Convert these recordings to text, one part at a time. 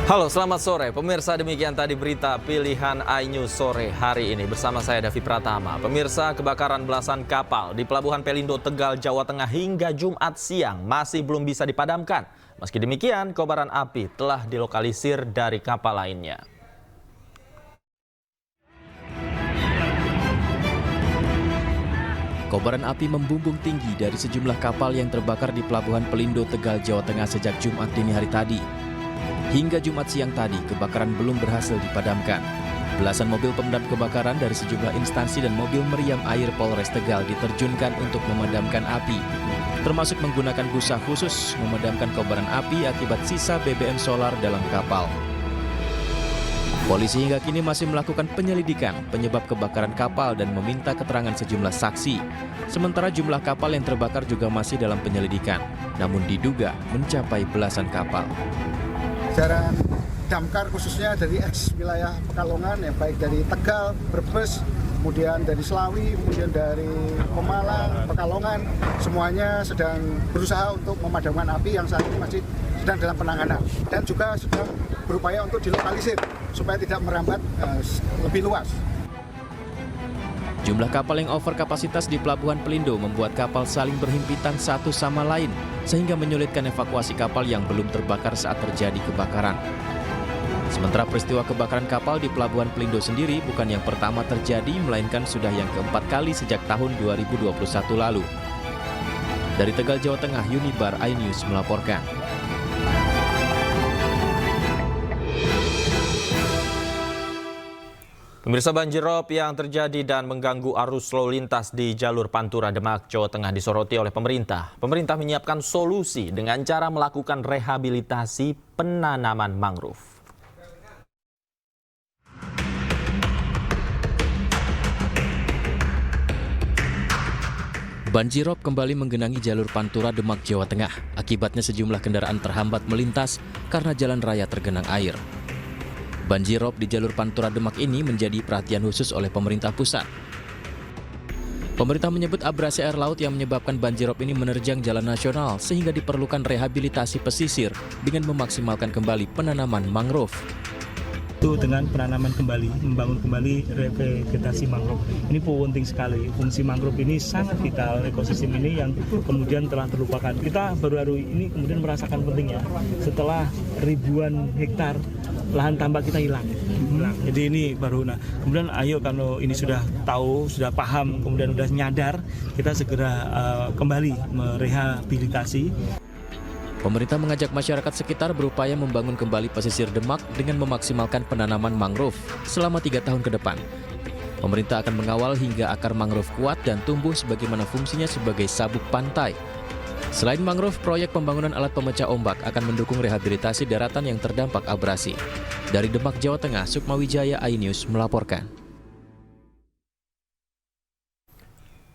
Halo, selamat sore. Pemirsa, demikian tadi berita pilihan iNews sore hari ini. Bersama saya, Davi Pratama. Pemirsa, kebakaran belasan kapal di Pelabuhan Pelindo, Tegal, Jawa Tengah hingga Jumat siang masih belum bisa dipadamkan. Meski demikian, kobaran api telah dilokalisir dari kapal lainnya. Kobaran api membumbung tinggi dari sejumlah kapal yang terbakar di Pelabuhan Pelindo, Tegal, Jawa Tengah sejak Jumat dini hari tadi. Hingga Jumat siang tadi, kebakaran belum berhasil dipadamkan. Belasan mobil pemadam kebakaran dari sejumlah instansi dan mobil meriam air Polres Tegal diterjunkan untuk memadamkan api, termasuk menggunakan busa khusus memadamkan kobaran api akibat sisa BBM solar dalam kapal. Polisi hingga kini masih melakukan penyelidikan penyebab kebakaran kapal dan meminta keterangan sejumlah saksi. Sementara jumlah kapal yang terbakar juga masih dalam penyelidikan, namun diduga mencapai belasan kapal. Jajaran damkar khususnya dari wilayah Pekalongan, ya, baik dari Tegal, Brebes, kemudian dari Selawi, kemudian dari Pemalang, Pekalongan, semuanya sedang berusaha untuk memadamkan api yang saat ini masih sedang dalam penanganan, dan juga sedang berupaya untuk dilokalisir supaya tidak merambat lebih luas. Jumlah kapal yang over kapasitas di Pelabuhan Pelindo membuat kapal saling berhimpitan satu sama lain, sehingga menyulitkan evakuasi kapal yang belum terbakar saat terjadi kebakaran. Sementara peristiwa kebakaran kapal di Pelabuhan Pelindo sendiri bukan yang pertama terjadi, melainkan sudah yang keempat kali sejak tahun 2021 lalu. Dari Tegal, Jawa Tengah, Unibar iNews melaporkan. Pemirsa, banjir rob yang terjadi dan mengganggu arus lalu lintas di jalur Pantura Demak, Jawa Tengah disoroti oleh pemerintah. Pemerintah menyiapkan solusi dengan cara melakukan rehabilitasi penanaman mangrove. Banjir rob kembali menggenangi jalur Pantura Demak, Jawa Tengah. Akibatnya sejumlah kendaraan terhambat melintas karena jalan raya tergenang air. Banjir rob di jalur Pantura Demak ini menjadi perhatian khusus oleh pemerintah pusat. Pemerintah menyebut abrasi air laut yang menyebabkan banjir rob ini menerjang jalan nasional sehingga diperlukan rehabilitasi pesisir dengan memaksimalkan kembali penanaman mangrove. Itu dengan penanaman kembali, membangun kembali revegetasi mangrove. Ini penting sekali. Fungsi mangrove ini sangat vital, ekosistem ini yang kemudian telah terlupakan. Kita baru-baru ini kemudian merasakan pentingnya setelah ribuan hektar lahan tambak kita hilang. Jadi ini baru, kemudian ayo kalau ini sudah tahu, sudah paham, kemudian sudah nyadar, kita segera kembali merehabilitasi. Pemerintah mengajak masyarakat sekitar berupaya membangun kembali pesisir Demak dengan memaksimalkan penanaman mangrove selama 3 tahun ke depan. Pemerintah akan mengawal hingga akar mangrove kuat dan tumbuh sebagaimana fungsinya sebagai sabuk pantai. Selain mangrove, proyek pembangunan alat pemecah ombak akan mendukung rehabilitasi daratan yang terdampak abrasi. Dari Demak, Jawa Tengah, Sukma Wijaya, iNews melaporkan.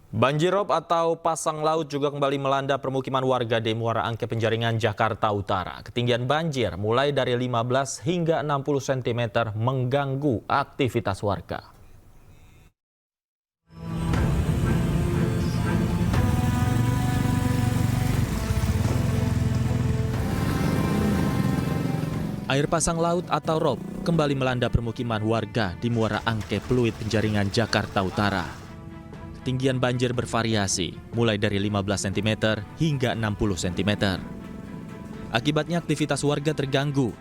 Banjir rob atau pasang laut juga kembali melanda permukiman warga di Muara Angke, Penjaringan, Jakarta Utara. Ketinggian banjir mulai dari 15 hingga 60 cm mengganggu aktivitas warga. Air pasang laut atau rob kembali melanda permukiman warga di Muara Angke, Pluit, Penjaringan, Jakarta Utara. Ketinggian banjir bervariasi, mulai dari 15 cm hingga 60 cm. Akibatnya aktivitas warga terganggu.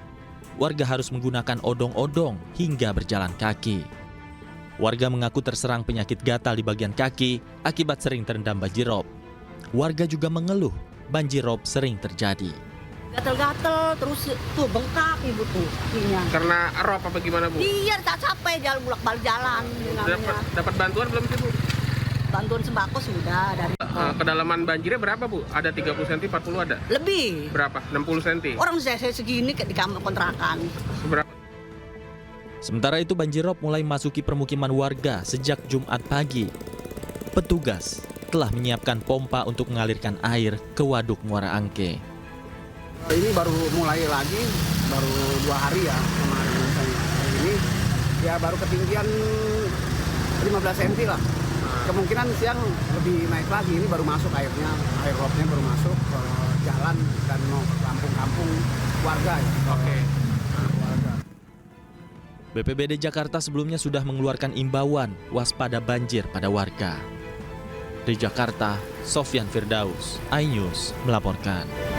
Warga harus menggunakan odong-odong hingga berjalan kaki. Warga mengaku terserang penyakit gatal di bagian kaki akibat sering terendam banjir rob. Warga juga mengeluh banjir rob sering terjadi. Gatel-gatel terus tuh bengkak ibu tuh kakinya. Karena rob apa gimana, Bu? Iya, tak capek jalan bolak-balik jalan. Dapat bantuan belum sih, Bu? Bantuan sembako sudah dari Kedalaman banjirnya berapa, Bu? Ada 30 cm, 40 ada? lebih. Berapa? 60 cm? Orang saya segini di kamar kontrakan. Seberapa? Sementara itu banjir rob mulai masuki permukiman warga sejak Jumat pagi. Petugas telah menyiapkan pompa untuk mengalirkan air ke Waduk Muara Angke. Ini baru mulai lagi, baru 2 hari ya kemarin misalnya. Ini ya baru ketinggian 15 cm lah. Kemungkinan siang lebih naik lagi, ini baru masuk airnya, air robnya baru masuk ke jalan dan mau ke kampung-kampung warga ya. Oke. BPBD Jakarta sebelumnya sudah mengeluarkan imbauan waspada banjir pada warga. Di Jakarta, Sofyan Firdaus, iNews melaporkan.